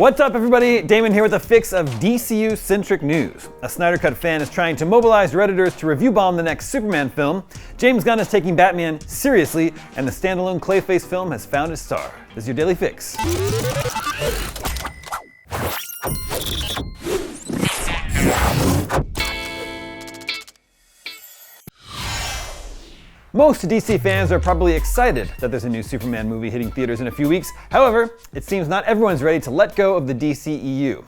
What's up, everybody? Damon here with a fix of DCU-centric news. A Snyder Cut fan is trying to mobilize Redditors to review bomb the next Superman film. James Gunn is taking Batman seriously, and the standalone Clayface film has found its star. This is your daily fix. Most DC fans are probably excited that there's a new Superman movie hitting theaters in a few weeks. However, it seems not everyone's ready to let go of the DCEU.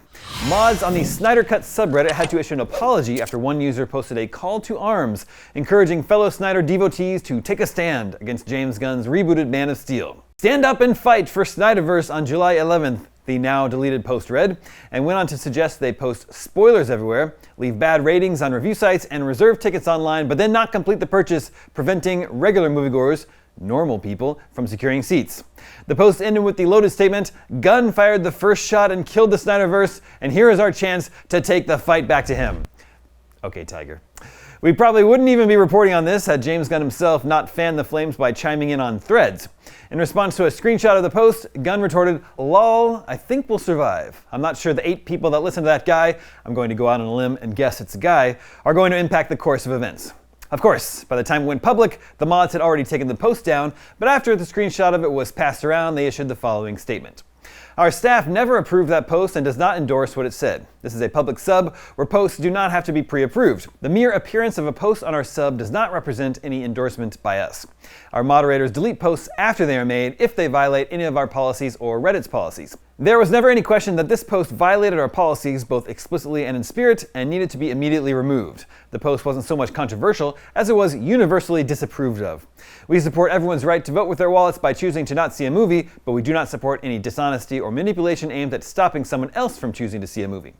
Mods on the Snyder Cut subreddit had to issue an apology after one user posted a call to arms, encouraging fellow Snyder devotees to take a stand against James Gunn's rebooted Man of Steel. Stand up and fight for Snyderverse on July 11th. The now deleted post read, and went on to suggest they post spoilers everywhere, leave bad ratings on review sites, and reserve tickets online, but then not complete the purchase, preventing regular moviegoers, normal people, from securing seats. The post ended with the loaded statement, "Gunn fired the first shot and killed the Snyderverse, and here is our chance to take the fight back to him." Okay, Tiger. We probably wouldn't even be reporting on this had James Gunn himself not fanned the flames by chiming in on Threads. In response to a screenshot of the post, Gunn retorted, "Lol, I think we'll survive. I'm not sure the 8 people that listen to that guy, I'm going to go out on a limb and guess it's a guy, are going to impact the course of events." Of course, by the time it went public, the mods had already taken the post down, but after the screenshot of it was passed around, they issued the following statement. "Our staff never approved that post and does not endorse what it said. This is a public sub where posts do not have to be pre-approved. The mere appearance of a post on our sub does not represent any endorsement by us. Our moderators delete posts after they are made if they violate any of our policies or Reddit's policies. There was never any question that this post violated our policies both explicitly and in spirit and needed to be immediately removed. The post wasn't so much controversial as it was universally disapproved of. We support everyone's right to vote with their wallets by choosing to not see a movie, but we do not support any dishonesty or manipulation aimed at stopping someone else from choosing to see a movie."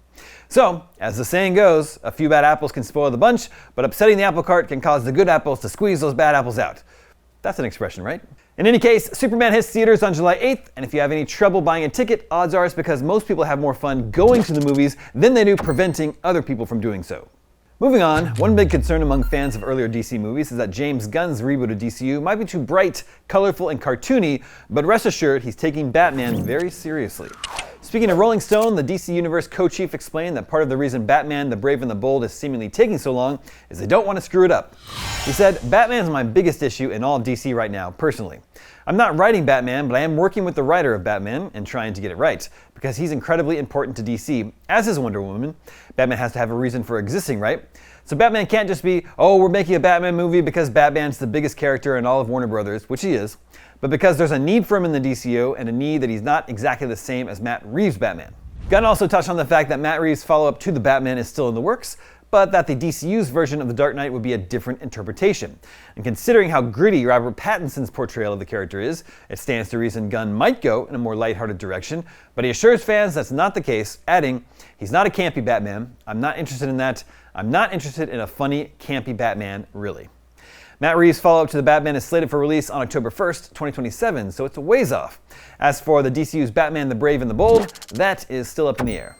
So, as the saying goes, a few bad apples can spoil the bunch, but upsetting the apple cart can cause the good apples to squeeze those bad apples out. That's an expression, right? In any case, Superman hits theaters on July 8th, and if you have any trouble buying a ticket, odds are it's because most people have more fun going to the movies than they do preventing other people from doing so. Moving on, one big concern among fans of earlier DC movies is that James Gunn's reboot of DCU might be too bright, colorful, and cartoony, but rest assured he's taking Batman very seriously. Speaking of Rolling Stone, the DC Universe co-chief explained that part of the reason Batman, the Brave and the Bold is seemingly taking so long is they don't want to screw it up. He said, "Batman is my biggest issue in all of DC right now, personally. I'm not writing Batman, but I am working with the writer of Batman and trying to get it right, because he's incredibly important to DC, as is Wonder Woman. Batman has to have a reason for existing, right? So Batman can't just be, oh, we're making a Batman movie because Batman's the biggest character in all of Warner Brothers, which he is, but because there's a need for him in the DCU and a need that he's not exactly the same as Matt Reeves' Batman." Gunn also touched on the fact that Matt Reeves' follow-up to The Batman is still in the works, but that the DCU's version of The Dark Knight would be a different interpretation. And considering how gritty Robert Pattinson's portrayal of the character is, it stands to reason Gunn might go in a more lighthearted direction, but he assures fans that's not the case, adding, "He's not a campy Batman. I'm not interested in that. I'm not interested in a funny, campy Batman, really." Matt Reeves' follow-up to The Batman is slated for release on October 1st, 2027, so it's a ways off. As for the DCU's Batman, the Brave and the Bold, that is still up in the air.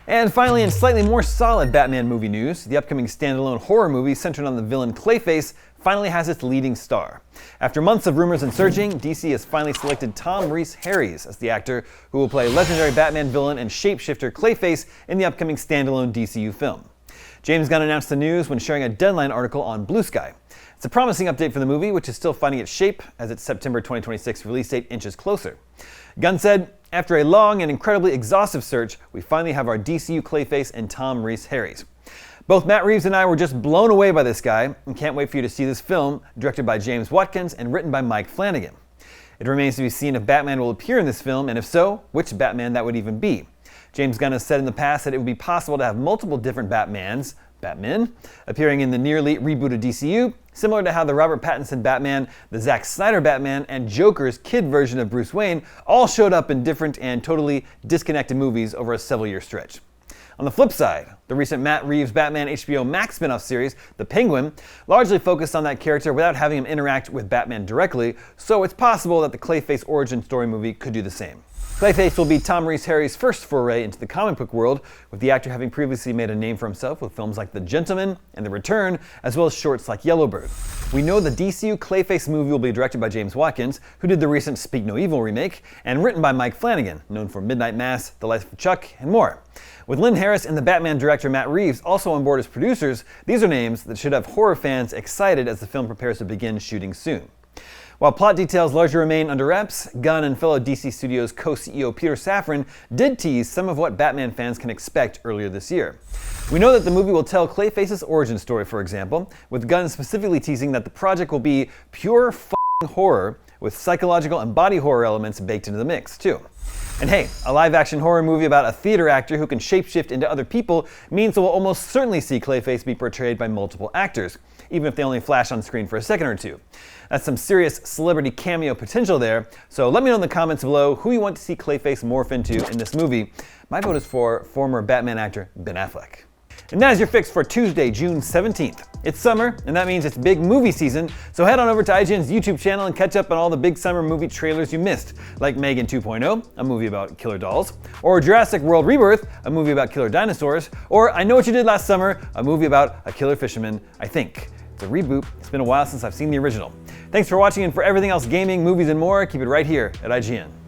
And finally, in slightly more solid Batman movie news, the upcoming standalone horror movie centered on the villain Clayface finally has its leading star. After months of rumors and searching, DC has finally selected Tom Rhys-Harries as the actor who will play legendary Batman villain and shapeshifter Clayface in the upcoming standalone DCU film. James Gunn announced the news when sharing a Deadline article on Blue Sky. It's a promising update for the movie, which is still finding its shape as its September 2026 release date inches closer. Gunn said, "After a long and incredibly exhaustive search, we finally have our DCU Clayface and Tom Rhys-Harries. Both Matt Reeves and I were just blown away by this guy and can't wait for you to see this film, directed by James Watkins and written by Mike Flanagan. It remains to be seen if Batman will appear in this film, and if so, which Batman that would even be. James Gunn has said in the past that it would be possible to have multiple different Batmans, Batmen, appearing in the nearly rebooted DCU, similar to how the Robert Pattinson Batman, the Zack Snyder Batman, and Joker's kid version of Bruce Wayne all showed up in different and totally disconnected movies over a several-year stretch. On the flip side, the recent Matt Reeves Batman HBO Max spin-off series, The Penguin, largely focused on that character without having him interact with Batman directly, so it's possible that the Clayface origin story movie could do the same. Clayface will be Tom Rhys-Harry's first foray into the comic book world, with the actor having previously made a name for himself with films like The Gentleman and The Return, as well as shorts like Yellowbird. We know the DCU Clayface movie will be directed by James Watkins, who did the recent Speak No Evil remake, and written by Mike Flanagan, known for Midnight Mass, The Life of Chuck, and more. With Lynn Harris and the Batman director Matt Reeves also on board as producers, these are names that should have horror fans excited as the film prepares to begin shooting soon. While plot details largely remain under wraps, Gunn and fellow DC Studios co-CEO Peter Safran did tease some of what Batman fans can expect earlier this year. We know that the movie will tell Clayface's origin story, for example, with Gunn specifically teasing that the project will be pure f***ing horror with psychological and body horror elements baked into the mix, too. And hey, a live-action horror movie about a theater actor who can shapeshift into other people means we'll almost certainly see Clayface be portrayed by multiple actors, even if they only flash on screen for a second or two. That's some serious celebrity cameo potential there, so let me know in the comments below who you want to see Clayface morph into in this movie. My vote is for former Batman actor Ben Affleck. And that is your fix for Tuesday, June 17th. It's summer, and that means it's big movie season, so head on over to IGN's YouTube channel and catch up on all the big summer movie trailers you missed, like Megan 2.0, a movie about killer dolls, or Jurassic World Rebirth, a movie about killer dinosaurs, or I Know What You Did Last Summer, a movie about a killer fisherman, I think. It's a reboot. It's been a while since I've seen the original. Thanks for watching, and for everything else gaming, movies, and more, keep it right here at IGN.